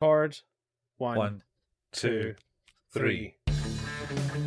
Chord. One, One, two, two, three. three.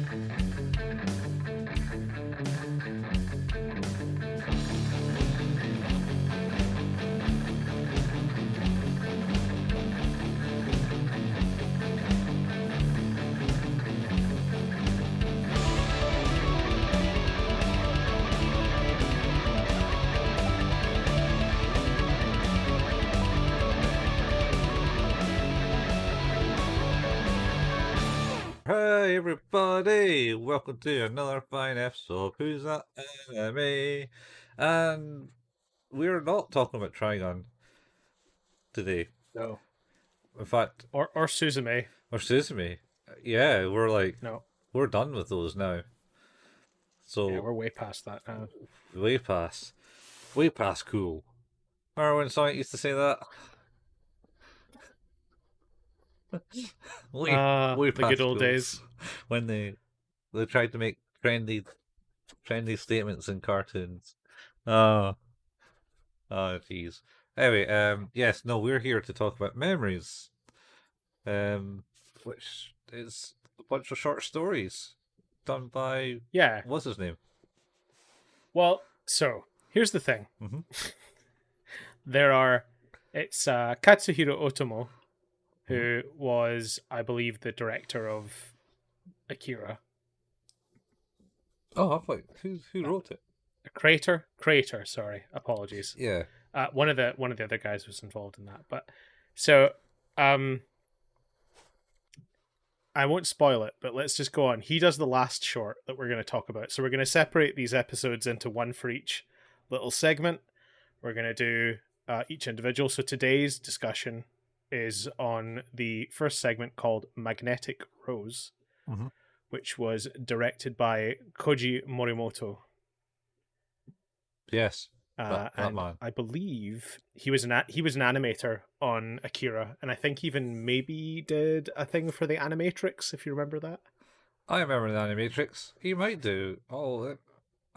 Hey everybody, welcome to another fine episode of Who's That Anime? And we're not talking about Trigon today. No. In fact, Or Suzume. or Suzume. Yeah, No. we're done with those now. So Yeah, we're way past that now. way past cool. Remember when someone used to say that? way The past good old cool. days. When they tried to make trendy statements in cartoons. Oh, jeez. Anyway, yes, no, we're here to talk about memories, which is a bunch of short stories done by Yeah. what's his name? Well, so here's the thing. Mm-hmm. It's Katsuhiro Otomo, who was, I believe, the director of Akira. Oh, I'm like, who wrote it? Creator. Sorry, apologies. Yeah. One of the other guys was involved in that, but so I won't spoil it, but let's just go on. He does the last short that we're going to talk about. So we're going to separate these episodes into one for each little segment. We're going to do each individual. So today's discussion is on the first segment called Magnetic Rose, Mm-hmm. which was directed by Koji Morimoto. Yes. That And man. I believe he was an animator on Akira, and I think even maybe did a thing for the Animatrix, if you remember that. I remember the Animatrix. He might do. Oh,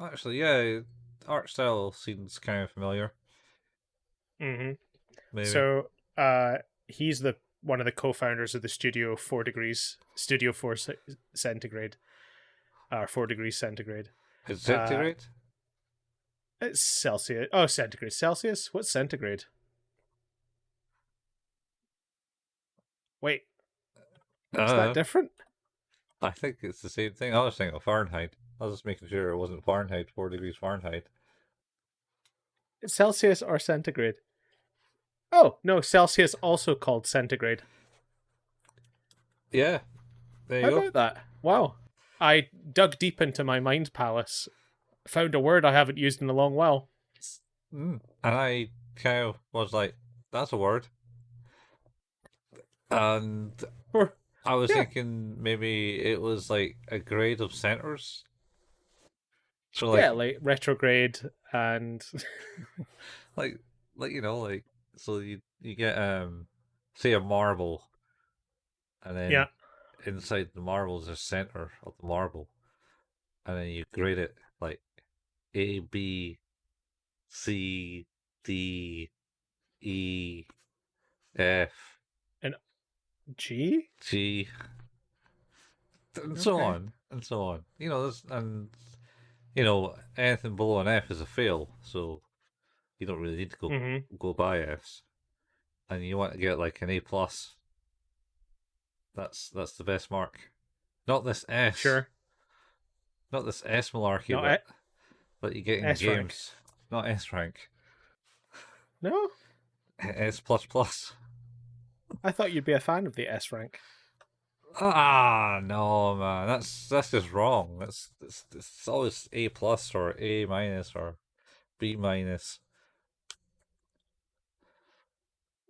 actually, yeah. Art style seems kind of familiar. Mm-hmm. Maybe. So, he's the one of the co-founders of the Studio 4 Centigrade, 4 degrees centigrade. Is centigrade? It's Celsius. Oh, centigrade. Celsius? What's centigrade? Wait, is that different? I think it's the same thing. I was thinking of Fahrenheit. I was just making sure it wasn't Fahrenheit, 4 degrees Fahrenheit. It's Celsius or centigrade? Oh, no, Celsius also called centigrade. Yeah, there you How go. about that? Wow. I dug deep into my mind palace, found a word I haven't used in a long while. And I kind of was like, that's a word. And I was thinking maybe it was like a grade of centers. So like retrograde and like so you get say a marble, and then inside the marble is a center of the marble, and then you grade it like A, B, C, D, E, F, and G, and so on and so on. Anything below an F is a fail, so you don't really need to go by Fs, and you want to get like an A plus. That's the best mark. Not this S. Sure. Not this S malarkey, No, but you get in S rank. games. Not S rank. No, S plus plus. I thought you'd be a fan of the S rank. Ah, no, man. That's just wrong. It's always A plus or A minus or B minus.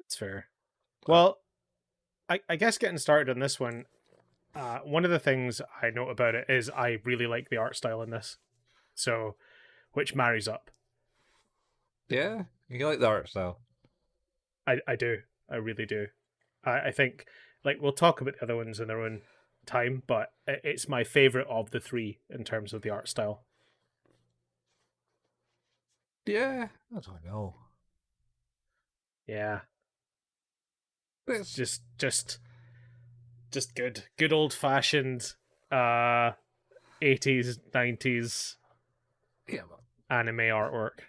It's fair. Well, I guess getting started on this one, one of the things I note about it is I really like the art style in this, so which marries up. Yeah, you like the art style. I do. I really do. I think, like, we'll talk about the other ones in their own time, but it's my favorite of the three in terms of the art style. Yeah, I don't know. Yeah. It's Just good old fashioned 80s 90s yeah, anime artwork.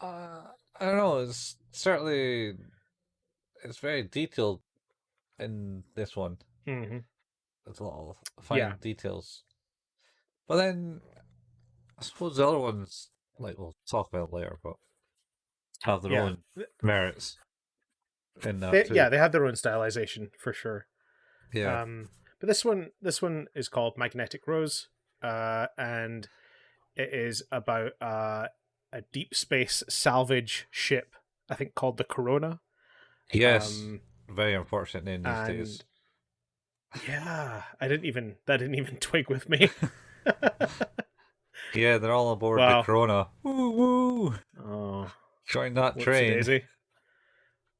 I don't know. It's very detailed in this one. Mm-hmm. There's a lot of Yeah, fine details. But then I suppose the other ones, like we'll talk about later, but have their yeah. own merits in that too. Yeah, they have their own stylization for sure. Yeah. But this one is called Magnetic Rose, and it is about a deep space salvage ship, I think called the Corona. Yes. Um, Very unfortunate name these days. and yeah, that didn't even twig with me. Yeah, they're all aboard the Wow. Corona. Woo woo! Oh, Join that whoopsie train. daisy.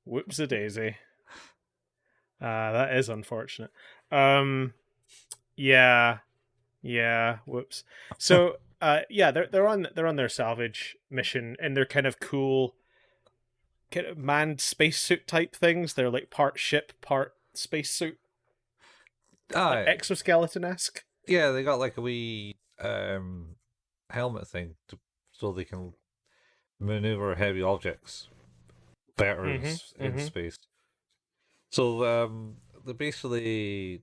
Whoopsie daisy. That is unfortunate. Um, yeah, yeah. Whoops. So, yeah, they're on their salvage mission, and they're kind of cool, kind of manned spacesuit type things. They're like part ship, part spacesuit, like Ah, exoskeleton esque. yeah, they got like a wee helmet thing so they can maneuver heavy objects better Mm-hmm. in Mm-hmm. space. So they basically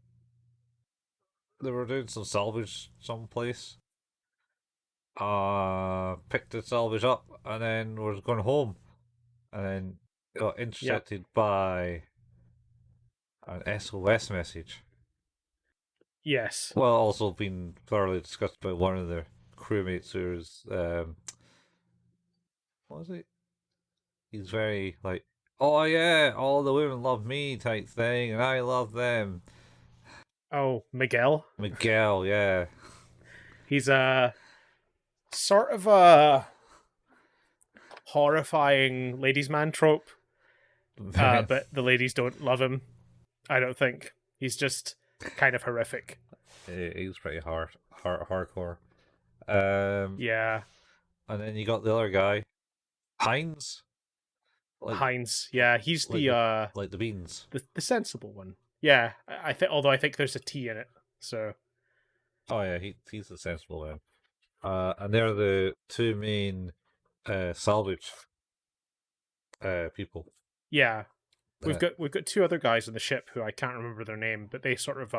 they were doing some salvage someplace. Picked the salvage up and then was going home, and then got Yep. intercepted by an SOS message. Yes. Well, also been thoroughly discussed by one of the crewmates who's what was it? He's very like, oh yeah, all the women love me type thing, and I love them. Oh, Miguel. Miguel, yeah. He's a sort of a horrifying ladies' man trope, Very, but the ladies don't love him. I don't think he's just kind of horrific. he's pretty hardcore. Yeah, And then you got the other guy, Heinz, like Heinz. Yeah, he's like the beans. the sensible one. Yeah, I think. Although I think there's a T in it. So Oh yeah, he's the sensible one. And they're the two main salvage people. yeah, Uh, we've got two other guys on the ship who I can't remember their name, but they sort of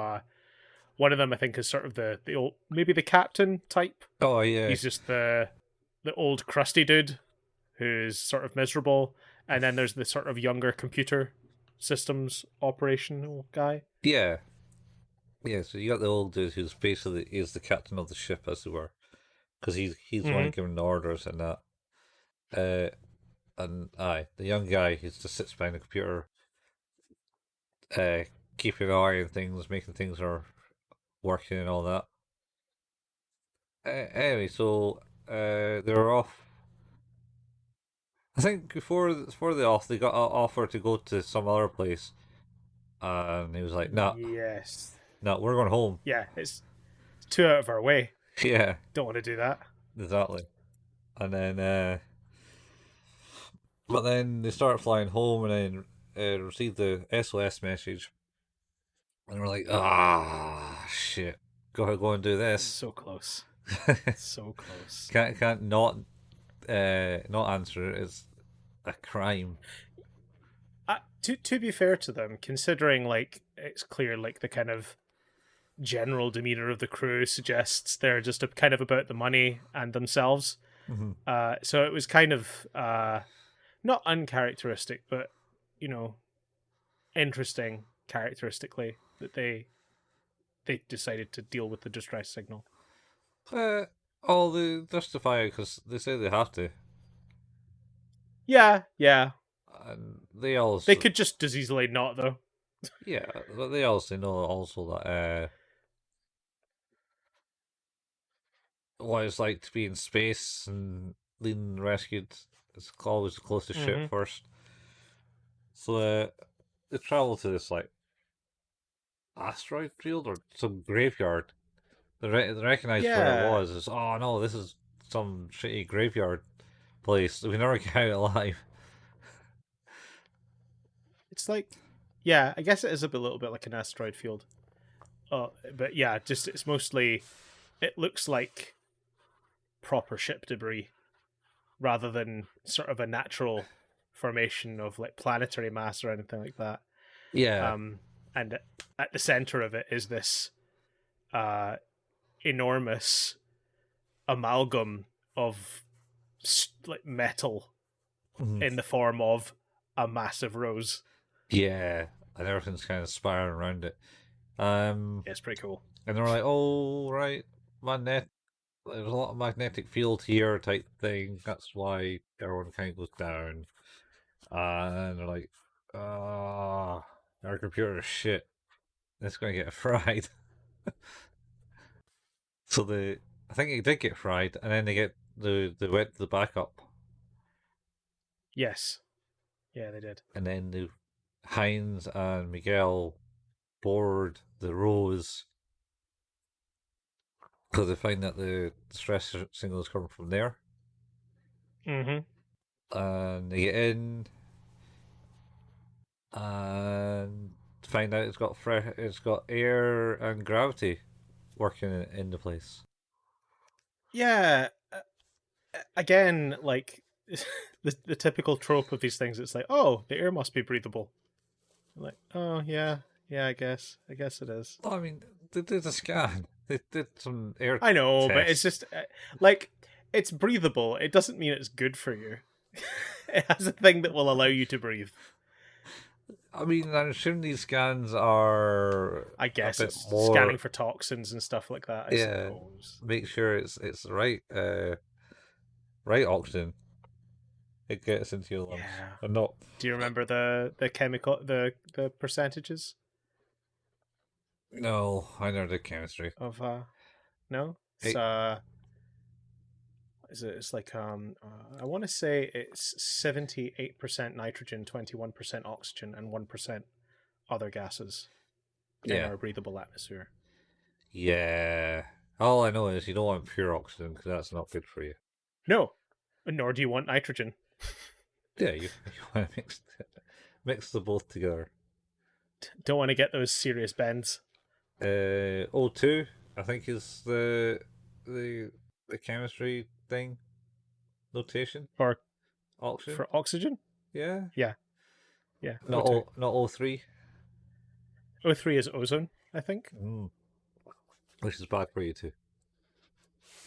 one of them I think is sort of the old, maybe the captain type. oh yeah, He's just the old crusty dude who's sort of miserable, and then there's the sort of younger computer systems operational guy. yeah, yeah. So you got the old dude who's basically is the captain of the ship, as it were, because he's the one Mm-hmm. giving the orders and that. Uh, and aye, the young guy who just sits behind the computer, uh, keeping an eye on things, making things are working and all that. Anyway, so they were off. I think before they off, they got an offer to go to some other place, and he was like, "No, Yes. no, we're going home." Yeah, it's too out of our way. Yeah, Don't want to do that. exactly. And then, but then they start flying home, and then receive the SOS message, and we're like, "Ah, shit, go and do this." So close. So close. Can't not answer it. It's a crime. To be fair to them, considering like it's clear like the kind of general demeanor of the crew suggests they're just kind of about the money and themselves. Mm-hmm. So it was kind of not uncharacteristic, but you know, interesting characteristically that they decided to deal with the distress signal. Uh, oh, they justify it because they say they have to, Yeah, yeah. and they They also could just as easily not though. yeah, but they also know also that what it's like to be in space and being rescued. It's always close to ship Mm-hmm. first. So they travel to this like asteroid field or some graveyard. They recognized where it Yeah, was. It's oh no, this is some shitty graveyard place. We never get out alive. it's like Yeah, I guess it is a little bit like an asteroid field. But yeah, just it's mostly it looks like proper ship debris rather than sort of a natural formation of like planetary mass or anything like that. Yeah. And at the center of it is this uh, enormous amalgam of like metal Mhm. in the form of a massive rose. Yeah. And everything's kind of spiraling around it. Yeah, it's pretty cool. And they're like, oh, right, there's a lot of magnetic field here type thing. That's why everyone kind of goes down. And they're like, ah, our computer is shit. It's going to get fried. So I think it did get fried, and then they get the went the backup, Yes. Yeah, they did. and then the Heinz and Miguel board the rose because they find that the stress signals come from there, Mm-hmm. and they get in and find out it's got air and gravity working in the place. Yeah. Again, like the typical trope of these things, it's like, oh, the air must be breathable. Like, oh yeah, yeah, I guess it is. Well, I mean, they did a scan. They did some air I know, but it's tests. just like it's breathable. It doesn't mean it's good for you. It has a thing that will allow you to breathe. I mean, I assume these scans are I a guess bit it's scanning more. for toxins and stuff like that. I Yeah, suppose. make sure it's the right oxygen it gets into your lungs, Yeah. and not. Do you remember the chemical the percentages No, I know the chemistry. of no? It's It, is it? It's like I want to say it's 78% nitrogen, 21% oxygen, and 1% other gases in yeah, our breathable atmosphere. yeah. All I know is you don't want pure oxygen because that's not good for you. No, nor do you want nitrogen. Yeah, you want to mix the both together. Don't want to get those serious bends. O2, I think is the the chemistry thing notation. Or Oxygen, for oxygen? yeah. Yeah, yeah. Not O2. not O3, O3 is ozone, I think. which is bad for you too.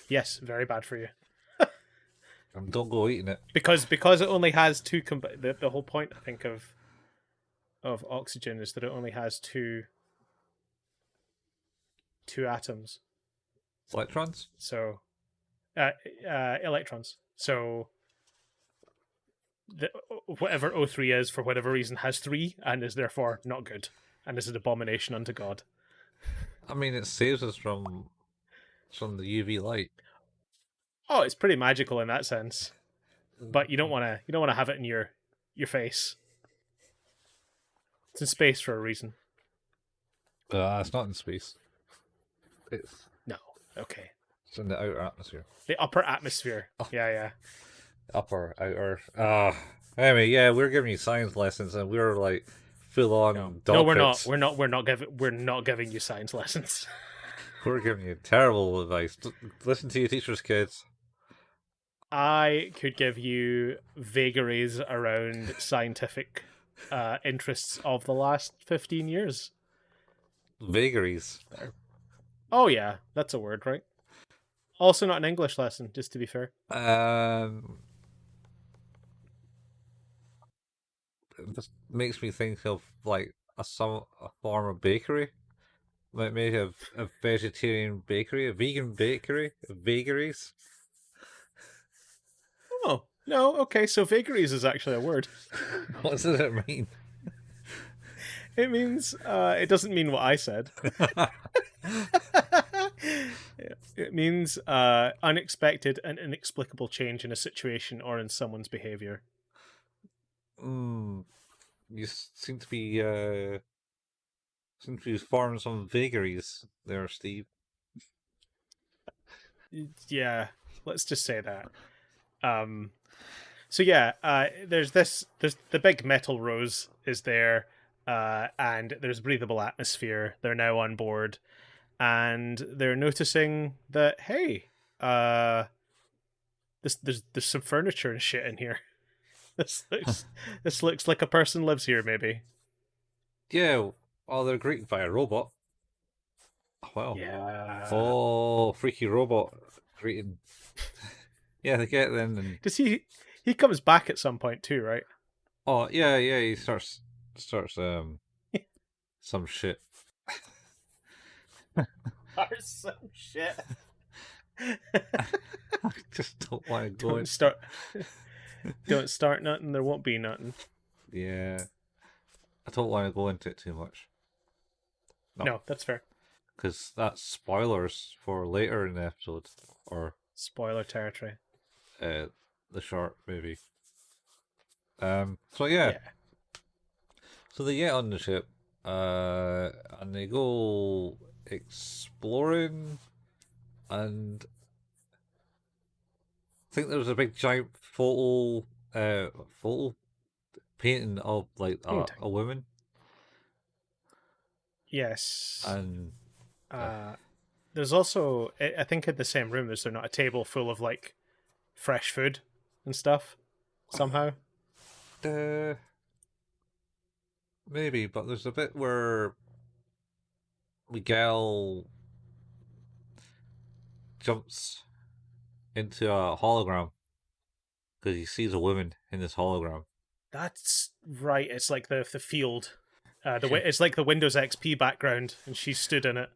Yes, very bad for you. And don't go eating it. Because it only has two. The whole point, I think, of oxygen is that it only has two atoms. Electrons? So, electrons. So, the, whatever O3 is, for whatever reason, has three and is therefore not good and is an abomination unto God. I mean, it saves us from the UV light. Oh, it's pretty magical in that sense, but you don't want to have it in your face. It's in space for a reason. It's not in space. It's No, okay. it's in the outer atmosphere. The upper atmosphere. Oh. Yeah. Upper, outer. Anyway, yeah, we're giving you science lessons, and we're like full on No, we're not. doctorates. We're not giving you science lessons. We're giving you terrible advice. Listen to your teachers, kids. I could give you vagaries around scientific interests of the last 15 years. Vagaries. Oh yeah, that's a word, right? Also not an English lesson, just to be fair. This makes me think of like a form of bakery. Like maybe a vegetarian bakery, a vegan bakery, vagaries. Oh, no, okay, so vagaries is actually a word. What does it mean? It means, it doesn't mean what I said. It means unexpected and inexplicable change in a situation or in someone's behavior. You seem to be forming some vagaries there, Steve. Yeah, let's just say that. So yeah, there's the big metal rose is there, and there's breathable atmosphere. They're now on board, and they're noticing that hey, there's some furniture and shit in here. This looks this looks like a person lives here, maybe. Yeah. Oh, they're greeted by a robot. Oh, wow. Yeah. Oh, freaky robot greeting. Yeah, they get in and Does he comes back at some point too, right? oh yeah, yeah, he starts some shit. Or some shit. I just don't want to go Don't in. start don't start nothing, there won't be nothing. Yeah, I don't want to go into it too much. No, that's fair. Because that's spoilers for later in the episode or Spoiler territory. uh, the short movie. So yeah, Yeah. so they get on the ship, and they go exploring, and I think there's a big giant photo painting of like Hang tight. a woman, Yes. and uh, Uh there's also I think in the same room there's not a table full of like fresh food and stuff somehow. uh, maybe, but there's a bit where Miguel jumps into a hologram because he sees a woman in this hologram. That's right. It's like the field. It's like the Windows XP background, and she stood in it,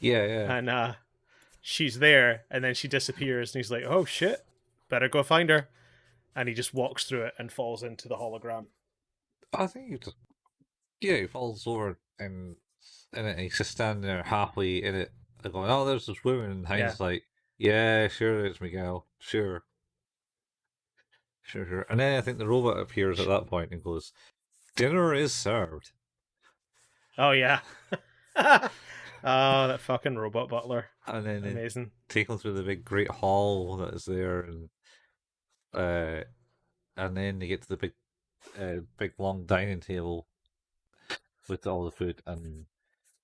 Yeah, yeah. and she's there, and then she disappears, and he's like, "Oh shit, better go find her," and he just walks through it and falls into the hologram. I think he just yeah he falls over and he's just standing there halfway in it, and going, "Oh, there's this woman," and Yeah. Heinz like, "Yeah, sure, it's Miguel, sure, sure, sure." And then I think the robot appears at that point and goes, "Dinner is served." Oh yeah. Oh, that fucking robot butler. And then they Amazing. take him through the big great hall that is there, uh, and then they get to the big long dining table with all the food, and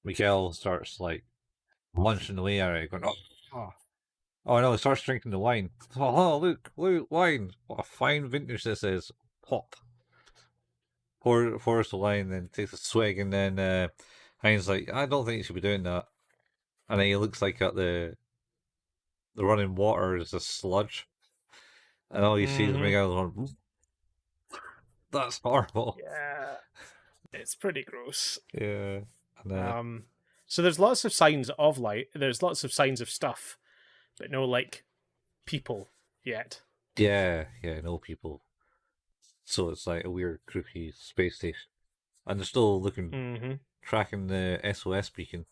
Miguel starts like munching away at it, going, oh, oh no, he starts drinking the wine. Oh, look, wine! What a fine vintage this is. Pop. Pours the wine, then takes a swig, and then Heinz like, I don't think you should be doing that. And then he looks like at the running water is a sludge, and all you see is Mm-hmm. Miguel going, that's horrible. Yeah, it's pretty gross. Yeah, and Um, so there's lots of signs of light. There's lots of signs of stuff, but no like people yet. yeah, yeah, no people. So it's like a weird, creepy space station, and they're still looking, Mm-hmm. tracking the SOS beacon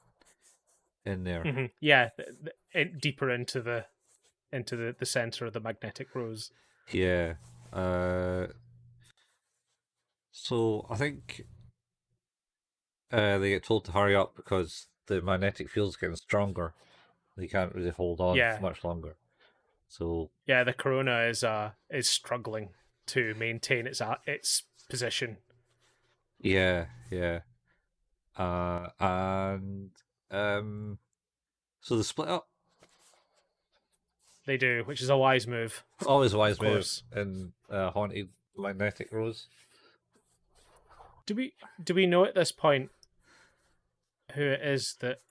in there. Mm-hmm. Yeah, deeper into the center of the magnetic rose. Yeah. Uh, so I think they get told to hurry up because the magnetic field's getting stronger. They can't really hold on Yeah, much longer. So yeah. The corona is struggling to maintain its position. yeah, yeah. And so they split up. They do, which is a wise move, Always a of wise move course. in haunted magnetic rose. Do we know at this point who it is that?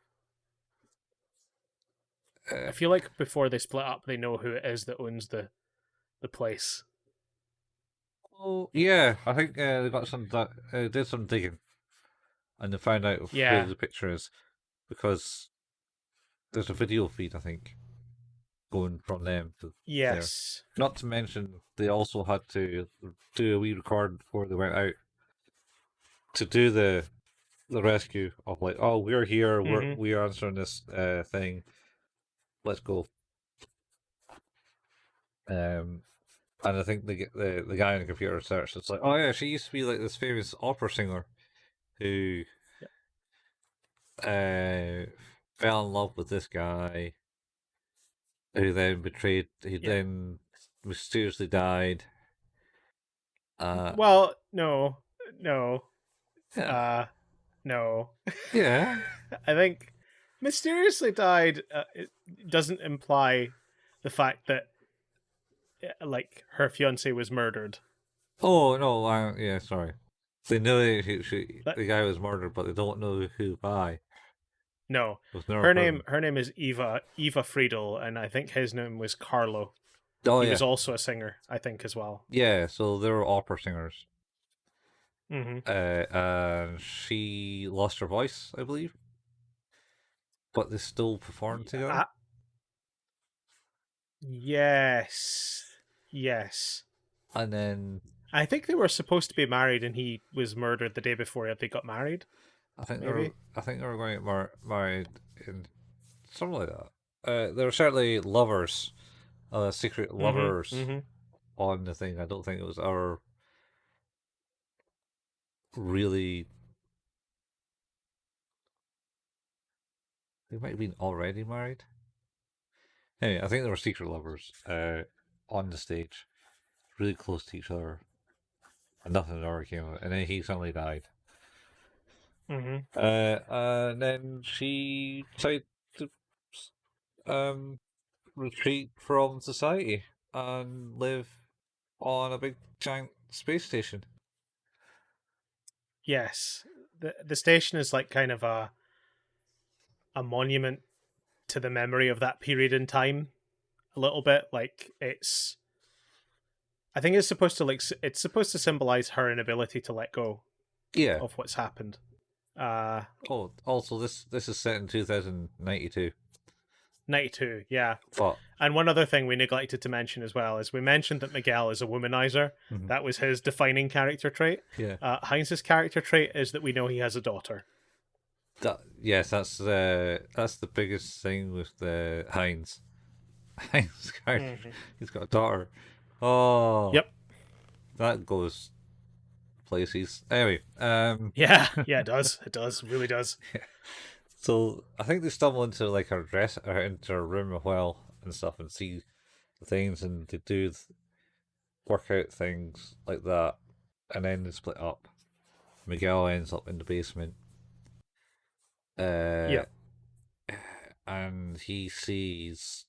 Uh, I feel like before they split up, they know who it is that owns the place. oh yeah, I think they got did some digging, and they found out who Yeah. the picture is because there's a video feed I think going from them to there. Yes. Not to mention they also had to do a wee record before they went out to do the rescue of like, oh, we're here, Mm-hmm. we're answering this thing, let's go. Um, and I think the guy on the computer search, it's like, oh yeah, she used to be like this famous opera singer who uh fell in love with this guy who then betrayed, he Yeah. then mysteriously died. Well, no, no. Yeah. No. Yeah. I think mysteriously died. It doesn't imply the fact that like her fiance was murdered. Oh no, yeah, sorry. They know But the guy was murdered, but they don't know who by. no, It was never proven. her name is Eva Friedel, and I think his name was Carlo. Oh He yeah, was also a singer, I think, as well. yeah. So they were opera singers. Hmm. And she lost her voice, I believe, but they still performed together. Yes, yes. And then I think they were supposed to be married, and he was murdered the day before they got married. Maybe. I think they were going to get married in something like that. They were certainly lovers, secret Hmm. lovers Hmm. on the thing. I don't think it was ever really. They might have been already married. Anyway, I think they were secret lovers on the stage, really close to each other, and nothing ever came of it. And then he suddenly died. Hmm. And then she decided to um, retreat from society and live on a big giant space station. Yes, the station is like kind of a monument to the memory of that period in time. A little bit like it's. I think it's supposed to it's supposed to symbolize her inability to let go Yeah. of what's happened. Uh, Oh, also this is set in 2092. 92, yeah. But And one other thing we neglected to mention as well is we mentioned that Miguel is a womanizer. mhm. That was his defining character trait. Yeah, Heinz's character trait is that we know he has a daughter. that's the biggest thing with the Heinz. Heinz character, Hmm. he's got a daughter. Oh, Yep. that goes places. Anyway, Yeah. Yeah. It does. It does. Really does. so I think they stumble into like her dress, or into her room as well and stuff, and see the things, and they do workout things like that, and then they split up. Miguel ends up in the basement, uh, Yep. and he sees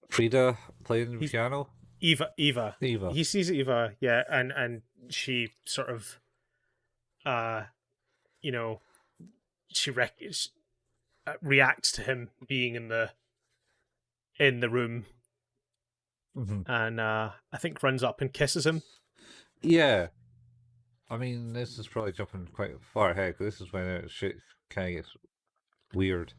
Frida playing the He's piano. Eva. Eva. Eva. He sees Eva. Yeah, and she sort of, uh, you know, she reacts to him being in the room, Mm-hmm. and I think runs up and kisses him. Yeah, I mean, this is probably jumping quite far ahead because this is when shit kind of gets weird.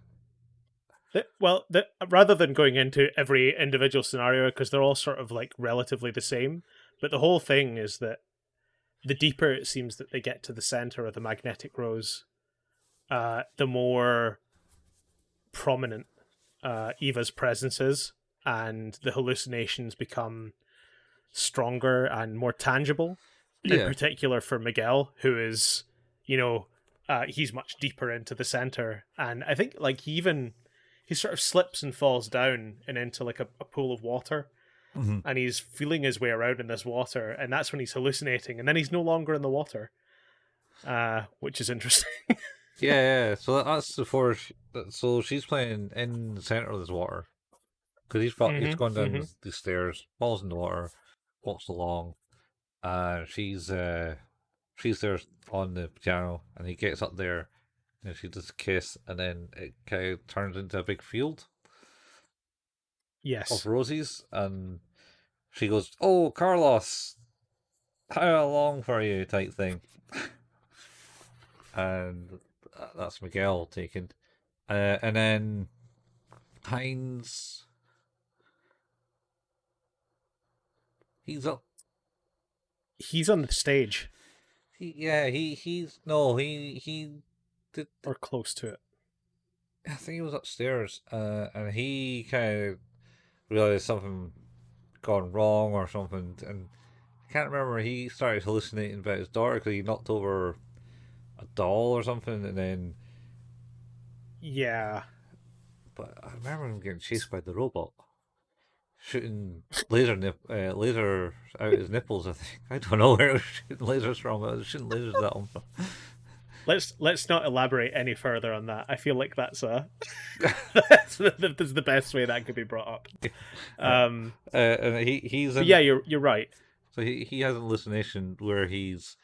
Rather than going into every individual scenario, because they're all sort of like relatively the same, but the whole thing is that the deeper it seems that they get to the center of the magnetic rose, the more prominent Eva's presence is, and the hallucinations become stronger and more tangible. In Yeah, particular for Miguel, who is, you know, he's much deeper into the center, and I think like he sort of slips and falls down and into like a pool of water, mm-hmm. and he's feeling his way around in this water, and that's when he's hallucinating, and then he's no longer in the water, which is interesting. Yeah. So that's before. So she's playing in the center of this water because he's Hmm. gone down Hmm. the stairs, falls in the water, walks along, and she's there on the piano, and he gets up there, and she does a kiss, and then it kind of turns into a big field of Yes. roses, and she goes, "Oh, Carlos, how long for you?" type thing, and that's Miguel taken, and then Heinz, he's up. He's on the stage He's no he did. or close to it. I think he was upstairs, and he kind of realized something gone wrong or something, and I can't remember. He started hallucinating about his daughter because he knocked over a doll or something, and then. Yeah. But I remember him getting chased by the robot. shooting laser out his nipples. I think I don't know where it was shooting lasers from. But it was shooting lasers at him. Let's not elaborate any further on that. I feel like that's that's the best way that could be brought up. And he's But in. yeah, you're right. So he has an hallucination where he's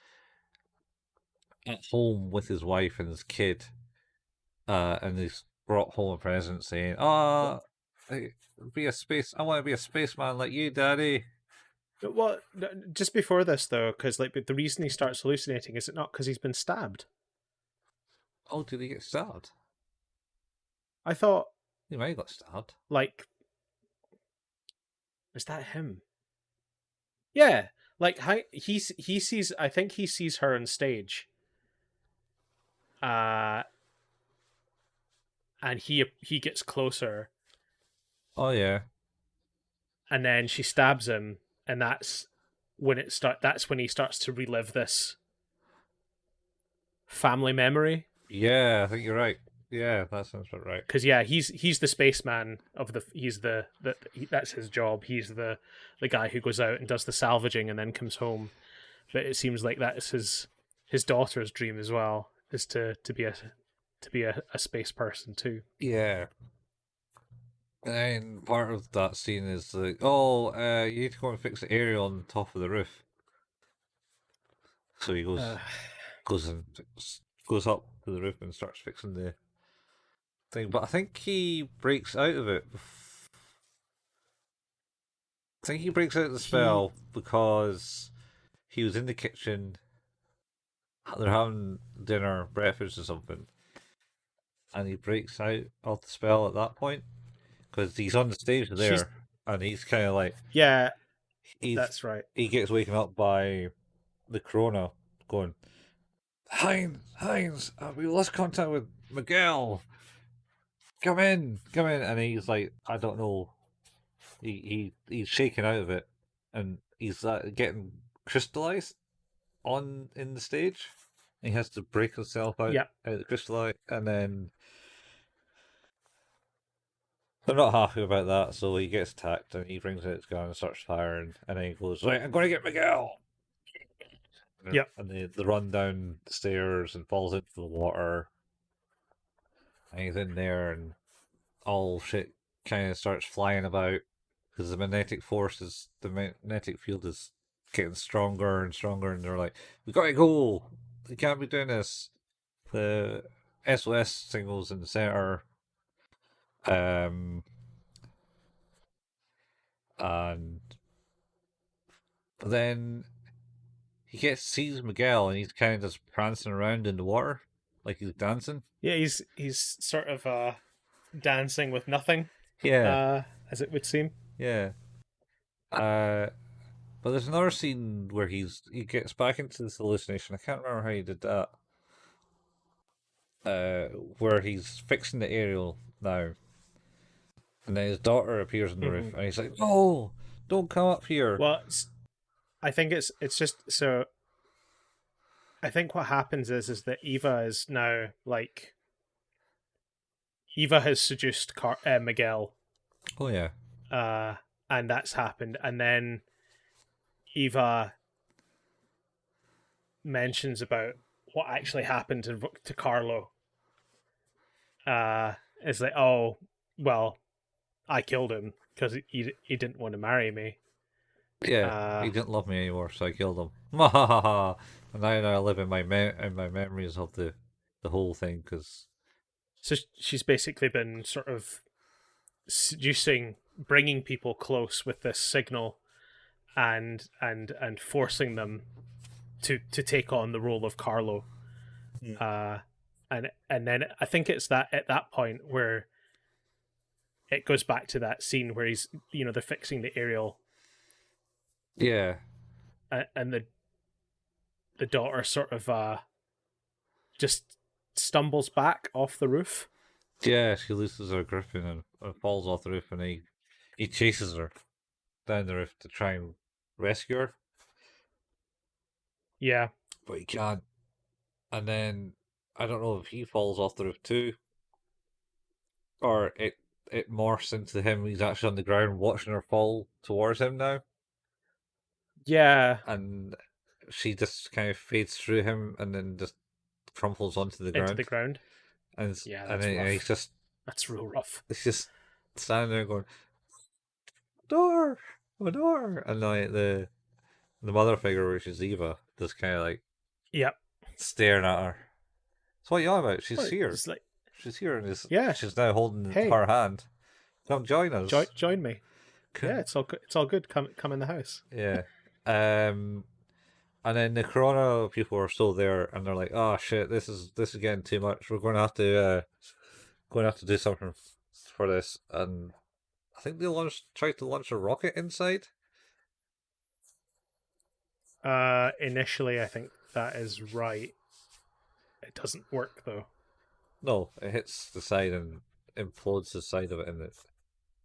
at home with his wife and his kid, and he's brought home a present saying, "Ah, be a space. I want to be a spaceman like you, Daddy." Well, just before this though, because like the reason he starts hallucinating is it not because he's been stabbed? Oh, did he get stabbed? I thought He might have got stabbed. like, is that him? Yeah, like he sees. I think he sees her on stage. Uh, and he gets closer, Oh yeah, and then she stabs him, and that's when it start. That's when he starts to relive this family memory. yeah. I think you're right. Yeah, that sounds about right. Because yeah, he's the spaceman of that's his job. He's the guy who goes out and does the salvaging and then comes home. But it seems like that is his daughter's dream as well, is to be a space person too. Yeah. And part of that scene is like, oh, you need to go and fix the area on top of the roof. So he goes and goes up to the roof and starts fixing the thing. But I think he breaks out of it. I think he breaks out of the he spell because he was in the kitchen. They're having dinner, breakfast, or something, and he breaks out of the spell at that point because he's on the stage she's there, and he's kind of like yeah, he's that's right. he gets waken up by the corona going, Heinz, we lost contact with Miguel. Come in, and he's like, I don't know. He's shaking out of it, and he's getting crystallized on in the stage. He has to break himself Yeah, out of the crystallite, and then they're not happy about that, so he gets attacked, and he brings out his gun and starts firing, and then he goes, right, I'm going to get Miguel. yeah, And they run down the stairs and falls into the water, and he's in there, and all shit kind of starts flying about because the magnetic field is getting stronger and stronger, and they're like, we gotta go, we can't be doing this. The SOS signals in the center, um, and then sees Miguel, and he's kind of just prancing around in the water like he's dancing. yeah. He's sort of dancing with nothing, Yeah, as it would seem. yeah. Uh, but there's another scene where he gets back into this hallucination. I can't remember how he did that. Where he's fixing the aerial now, and then his daughter appears on the roof, and he's like, "No, don't come up here." Well, I think it's just so. I think what happens is that Eva is now like Eva has seduced Miguel, Oh yeah, uh, and that's happened, and then Eva mentions about what actually happened to Carlo. It's like, oh, well, I killed him because he didn't want to marry me. yeah. Uh, He didn't love me anymore, so I killed him. And now I live in my memories of the whole thing because so she's basically been sort of seducing, bringing people close with this signal, and forcing them to take on the role of Carlo. Uh, and then I think it's that at that point where it goes back to that scene where he's they're fixing the aerial, yeah, and the daughter sort of just stumbles back off the roof. yeah. She loses her gripping and falls off the roof, and he chases her down the roof to try and rescue her, Yeah, but he can't. And then I don't know if he falls off the roof too, or it morphs into him. He's actually on the ground watching her fall towards him now, Yeah, and she just kind of fades through him and then just crumples onto the into the ground. ground. And Yeah, and that's then rough. That's real rough. he's just standing there going, door, a door, and like the mother figure, which is Eva, just kind of like Yep. staring at her. So what are you on about? She's Well, here. it's like, She's here, and yeah, she's now holding hey, her hand. Come join us. join me. Yeah, it's all good. It's all good. Come in the house. Yeah. Um. And then the Corona people are still there, and they're like, "Oh shit, this is getting too much. We're going to have to do something for this." And I think they tried to launch a rocket inside. Initially, I think that is right. It doesn't work though. No, it hits the side and implodes the side of it, and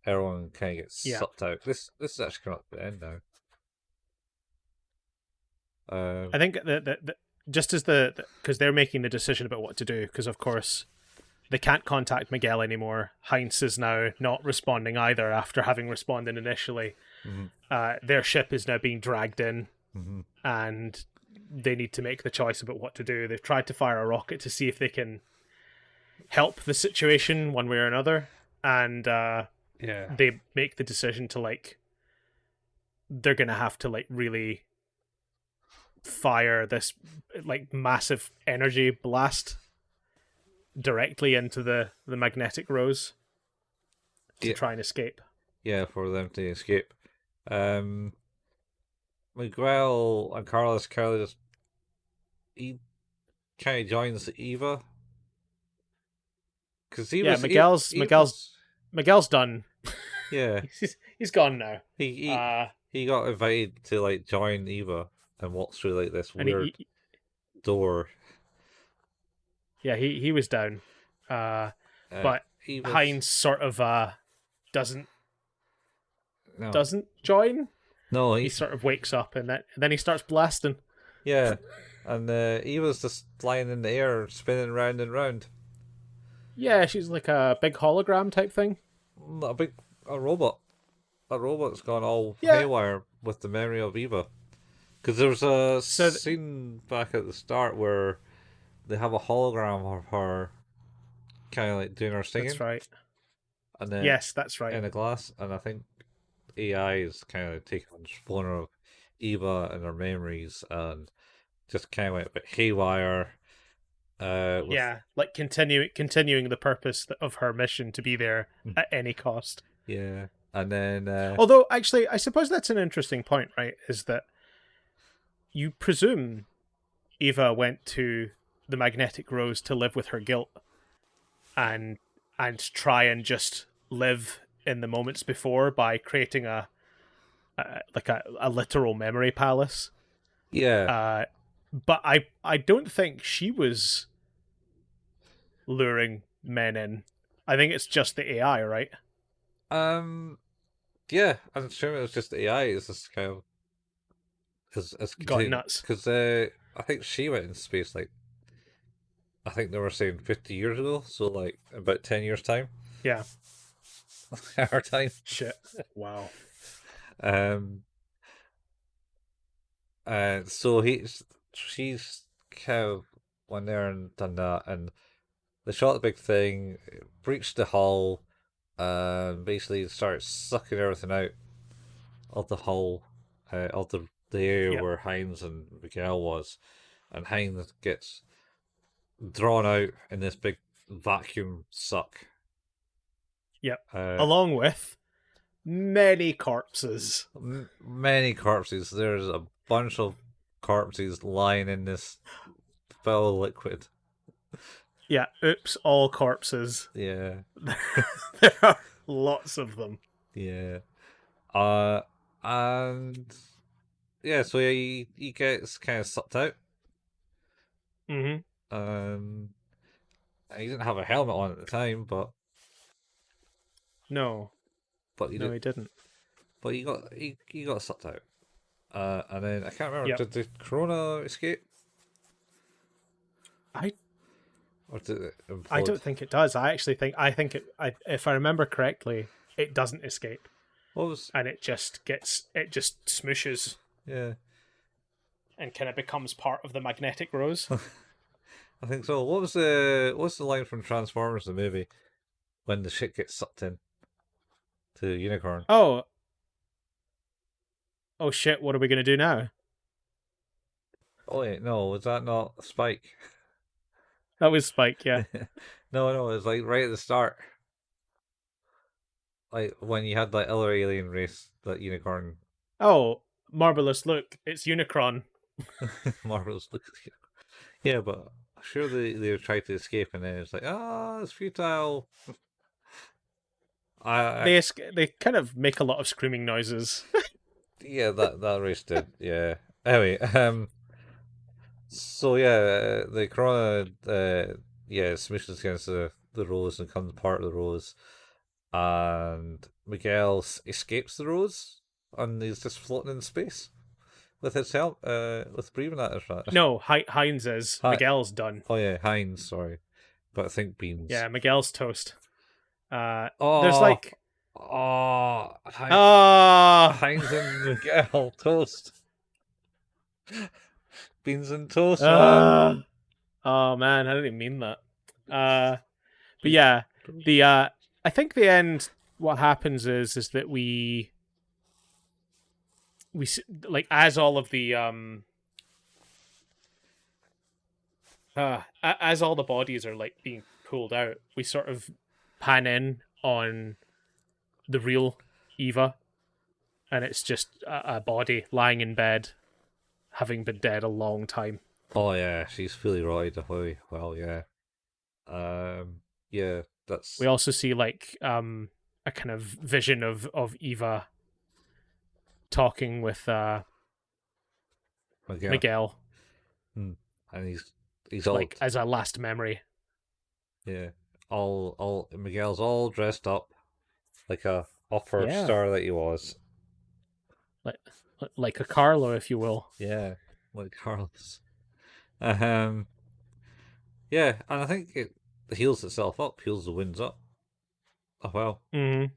everyone kind of gets Yeah, sucked out. This is actually coming up to the end now. I think that just as because they're making the decision about what to do, because of course they can't contact Miguel anymore. Heinz is now not responding either after having responded initially. Mm-hmm. Their ship is now being dragged in, Mm-hmm. and they need to make the choice about what to do. They've tried to fire a rocket to see if they can help the situation one way or another, and Yeah. they make the decision to they're gonna have to really fire this massive energy blast directly into the magnetic rose to try and escape. Yeah, for them to escape. Miguel and Carlos kind of just he kind of joins Eva because he Yeah, was he was Miguel's done. yeah he's gone now. he Uh, he got invited to like join Eva and walk through like this and weird door. he was down. But Eva's Heinz sort of doesn't no doesn't join. no He sort of wakes up and then he starts blasting. yeah, and Eva's just flying in the air, spinning round and round. Yeah, she's like a big hologram type thing. A big a robot. A robot's gone all Yeah. haywire with the memory of Eva. Because there's a So scene back at the start where they have a hologram of her kind of like doing her singing. That's right. And then Yes, that's right. in a glass, and I think AI is kind of taking control of Eva and her memories and just kind of went a bit haywire. Yeah, like continuing the purpose of her mission to be there at any cost. Yeah, and then although actually, I suppose that's an interesting point, right? Is that you presume Eva went to the magnetic rose to live with her guilt and try and just live in the moments before by creating a literal memory palace. yeah. But I don't think she was luring men in. I think it's just the AI, right? Yeah, I'm sure it was just AI. It's just kind of as Gone nuts. Because I think she went into space like I think they were saying 50 years ago, so like about 10 years time. Yeah. Our time. Shit. Wow. So she's kind of went there and done that, and they shot the big thing, breached the hull, and basically started sucking everything out of the hull, of the area where Heinz and Miguel was, and Heinz gets drawn out in this big vacuum suck. Yep. Along with many corpses. Many corpses. There's a bunch of corpses lying in this foul liquid. Yeah, oops, all corpses. Yeah. There are lots of them. Yeah. And yeah, so he gets kind of sucked out. Mm-hmm. He didn't have a helmet on at the time, but no, he didn't. But he got sucked out. And then I can't remember. Yep. Did the Corona escape? or did it I implode? don't think it does. I think it. If I remember correctly, it doesn't escape, What was? and it just smooshes Yeah, and kind of becomes part of the magnetic rose. I think so. What's the line from Transformers the movie when the shit gets sucked in to Unicorn? Oh, oh shit! What are we gonna do now? Oh wait, no, was that not Spike? That was Spike. Yeah. No, it's like right at the start, like when you had that other alien race, that Unicorn, Oh, marvelous! Look, it's Unicron. Marvel's look. Yeah, but sure they tried to escape, and then it's like, it's futile. I They kind of make a lot of screaming noises. yeah, that race did. Yeah. Anyway, so yeah, the Corona, yeah, smashes against the rose and becomes part of the rose, and Miguel escapes the rose, and he's just floating in space with his help, with breathing apparatus. No, Heinz is. Hi, Miguel's done. oh yeah, Heinz, sorry, but I think Beans. Yeah, Miguel's toast. There's Oh, like ah Heinz and Miguel toast. Beans and toast, man. ah. Oh man, I didn't mean that. But yeah, the I think the end. What happens is that like as all of the as all the bodies are like being pulled out, we sort of pan in on the real Eva, and it's just a body lying in bed, having been dead a long time. Oh yeah, she's fully rotted away. Well, yeah. Yeah, We that's also see like a kind of vision of Eva talking with Miguel. Miguel, Hmm. And he's all like as a last memory. yeah, all Miguel's all dressed up like a upper Yeah, star that he was. like like a Carlo, if you will. Yeah, like Carlos. Um, yeah, and I think it heals itself up, heals the winds up. Oh well. Mm-hmm.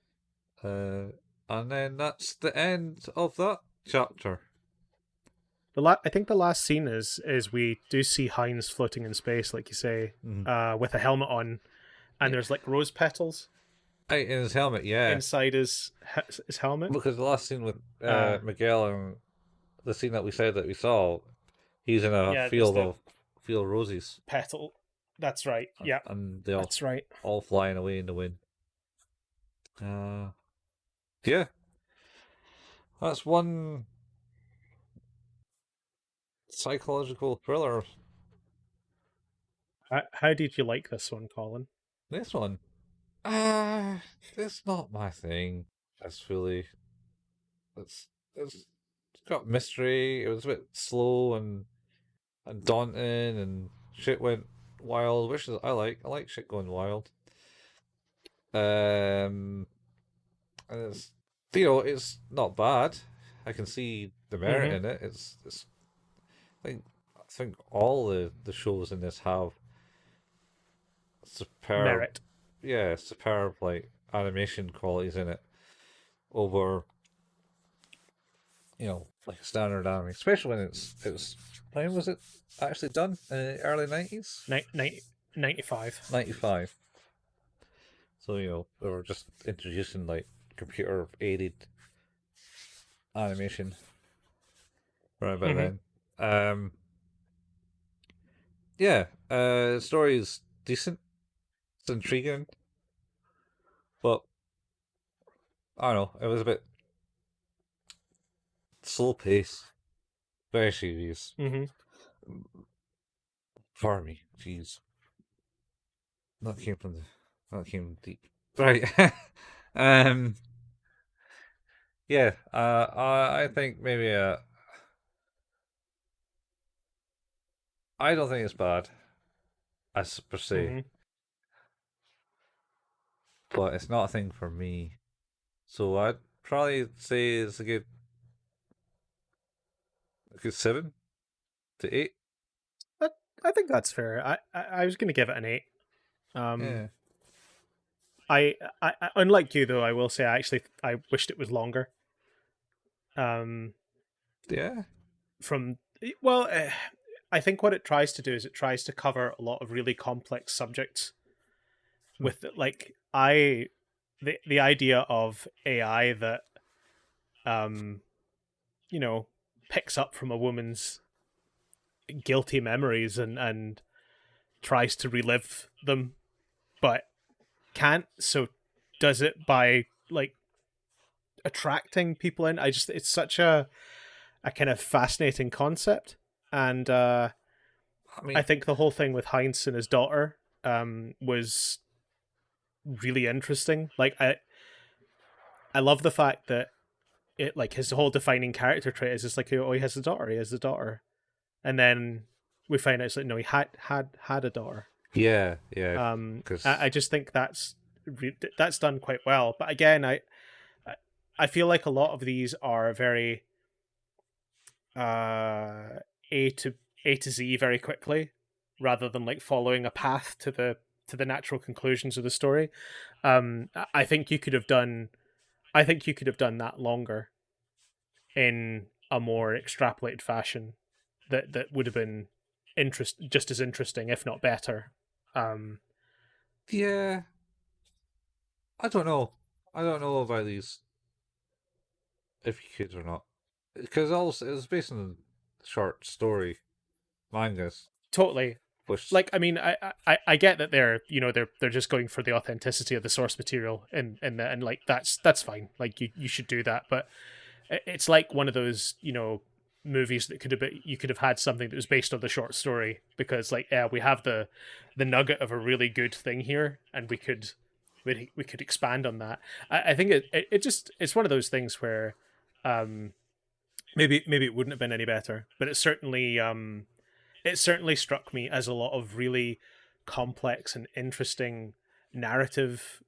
Uh, and then that's the end of that chapter. I think the last scene is we do see Heinz floating in space, like you say, Mm. with a helmet on, and Yeah. there's like rose petals Right, in his helmet, yeah. inside his helmet. Because the last scene with Uh, Miguel and the scene that we said that we saw, he's in a yeah, there's field the of roses, petal. That's right. Yeah, and they that's right. all flying away in the wind. Yeah, that's one psychological thriller. How did you like this one, Colin? This one, it's not my thing. It's fully, it's got mystery. It was a bit slow and daunting, and shit went wild, which is I like. I like shit going wild. And it's it's not bad. I can see the merit Mm-hmm. in it. It's I think all the shows in this have superb, Merit. yeah, superb like animation qualities in it over like a standard anime, especially when it's when was it actually done in the early 90s? 95. 95. So they were just introducing like computer aided animation right about Mm-hmm. then. Yeah, story is decent. It's intriguing, but I don't know. It was a bit slow pace, very serious Mm-hmm. for me. Jeez, that came deep. Right. um. Yeah. I think maybe. I don't think it's bad as per se, Mm-hmm. but it's not a thing for me. So I'd probably say it's a good 7 to 8. I think that's fair. I was going to give it an 8. Um, Yeah, unlike you though, I will say I wished it was longer. Um, yeah, from well, I think what it tries to do is it tries to cover a lot of really complex subjects hmm. with like the idea of AI that um you know picks up from a woman's guilty memories and tries to relive them, but can't. So does it by like attracting people in. It's such a kind of fascinating concept, and I I mean, think the whole thing with Heinz and his daughter was really interesting. Like I love the fact that it like his whole defining character trait is just like, oh, he has a daughter, he has a daughter, and then we find out it's like no, he had a daughter. yeah, yeah, I because just think that's done quite well. But again, I I feel like a lot of these are very uh A to A to Z very quickly, rather than like following a path to the natural conclusions of the story. I think you could have done I think you could have done that longer in a more extrapolated fashion that would have been just as interesting, if not better. Um, yeah, I don't know. I don't know about these if you could or not, because also it's based on short story mangas, totally. which Like, I mean, I get that they're just going for the authenticity of the source material, and like that's fine. Like you should do that, but it's like one of those movies that could have been, you could have had something that was based on the short story, because like yeah, we have the nugget of a really good thing here, and we could expand on that. I think it just it's one of those things where um maybe it wouldn't have been any better, but it certainly struck me as a lot of really complex and interesting narrative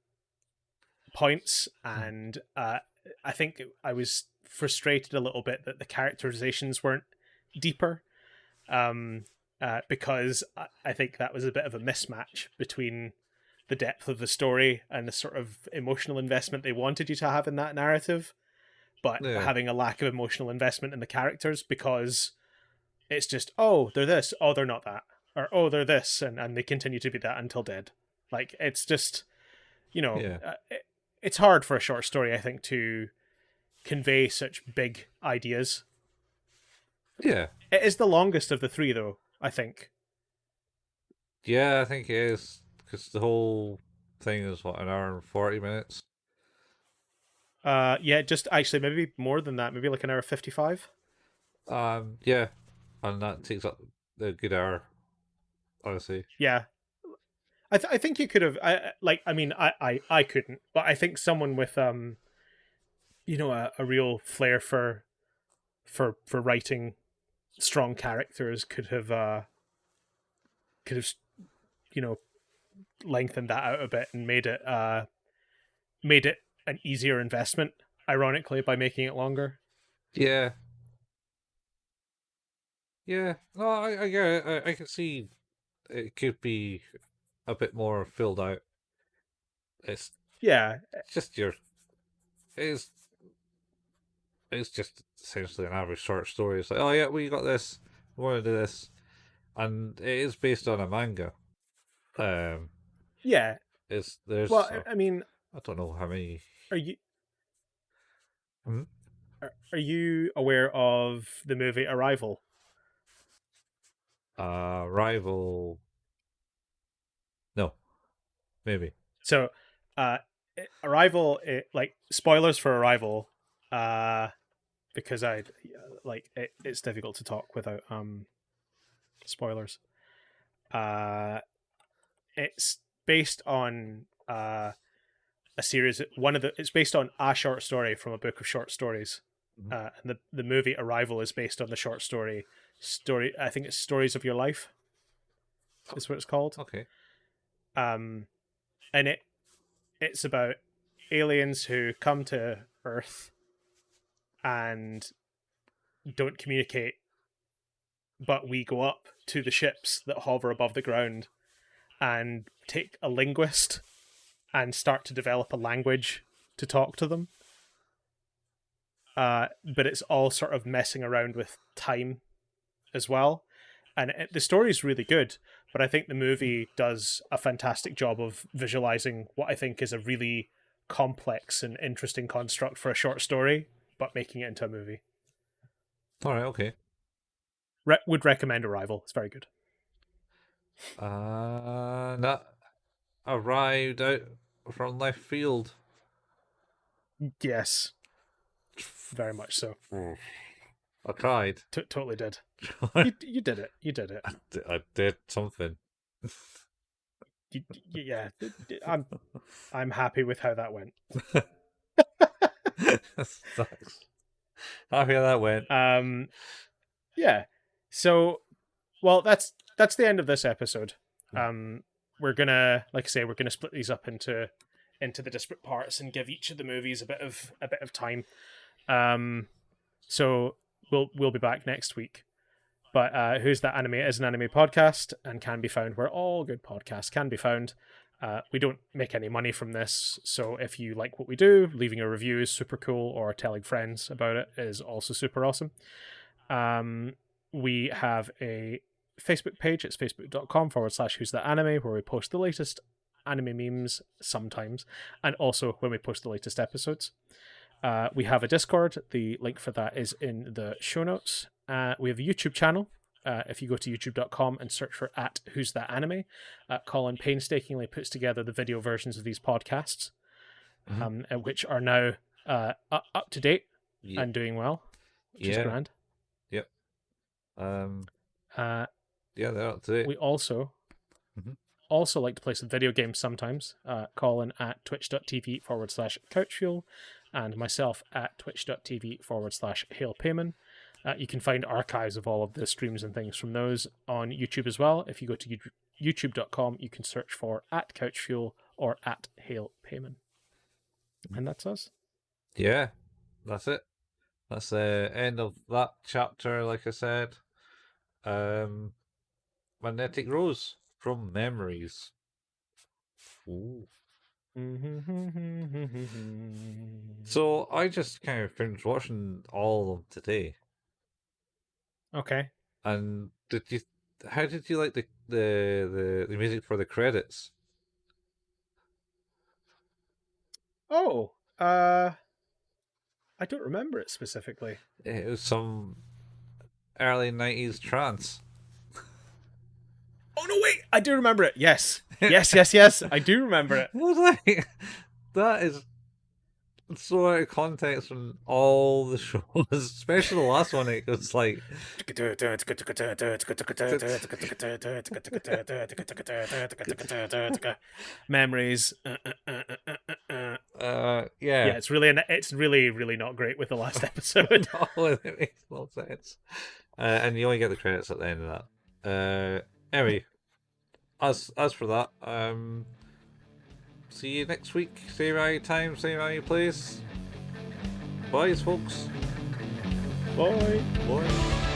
points, and I think I was frustrated a little bit that the characterizations weren't deeper, um, because I think that was a bit of a mismatch between the depth of the story and the sort of emotional investment they wanted you to have in that narrative, but yeah, having a lack of emotional investment in the characters, because it's just, oh, they're this, oh, they're not that, or oh, they're this, and they continue to be that until dead. Like it's just, yeah, it's hard for a short story, I think, to convey such big ideas. yeah, It is the longest of the three, though, I think. yeah. I think it is because the whole thing is what, an hour and 40 minutes. Yeah, just actually maybe more than that, maybe like an hour 55. Yeah, and that takes up a good hour, honestly. Yeah, I think you could have. I mean, I couldn't, but I think someone with a real flair for writing strong characters could have you know lengthened that out a bit and made it an easier investment, ironically, by making it longer. Yeah, yeah. No, I get it. I can see it could be a bit more filled out. It's Yeah, just your it's it's just essentially an average short story. It's like, oh yeah, we got this. We want to do this, and it is based on a manga. Um, yeah. it's Well, there's I mean, I don't know how many. are you Hmm? are you aware of the movie Arrival? Rival. No, maybe. So, uh, Arrival, like spoilers for Arrival, uh, because it's difficult to talk without spoilers. Uh, it's based on a series. It's based on a short story from a book of short stories. Mhm. And the movie Arrival is based on the short story. I think it's Stories of Your Life is what it's called. Okay. Um, and it's about aliens who come to Earth and don't communicate, but we go up to the ships that hover above the ground and take a linguist and start to develop a language to talk to them. But it's all sort of messing around with time as well. And the story is really good, but I think the movie does a fantastic job of visualizing what I think is a really complex and interesting construct for a short story, but making it into a movie. All right, okay. Would recommend Arrival. It's very good. That arrived out from left field. Yes, very much so. I tried. Totally did. You did it. You did it. I did something. Yeah, I'm happy with how that went. Sucks. Happy how that went. Yeah. So, well, that's the end of this episode. We're gonna, like I say, we're gonna split these up into the disparate parts and give each of the movies a bit of time. So we'll be back next week. But Who's That Anime is an anime podcast and can be found where all good podcasts can be found. We don't make any money from this, so if you like what we do, leaving a review is super cool, or telling friends about it is also super awesome. We have a Facebook page. It's facebook.com/Who's That Anime, where we post the latest anime memes sometimes, and also when we post the latest episodes. We have a Discord. The link for that is in the show notes. We have a YouTube channel. If you go to youtube.com and search for @Who's That Anime, Colin painstakingly puts together the video versions of these podcasts, which are now up to date and doing well, which is grand. Yep. Yeah, they're up to date. We also like to play some video games sometimes. Colin at twitch.tv/couchfuel and myself at twitch.tv/hailpayman. You can find archives of all of the streams and things from those on YouTube as well. If you go to youtube.com, you can search for @couchfuel or @hailpayman. And that's us. Yeah, that's it. That's the end of that chapter, like I said. Magnetic Rose from Memories. Ooh. So I just kind of finished watching all of them today. Okay. And how did you like the music for the credits? Oh, I don't remember it specifically. It was some early 90s trance. Oh no, wait! I do remember it. Yes. Yes. I do remember it. I was like, that is so out of context from all the shows, especially the last one. It was like memories. Yeah, it's really not great with the last episode. No, it makes no sense. And you only get the credits at the end of that. Anyway, as for that, see you next week. Same right time, same right place. Bye, folks. Bye. Bye.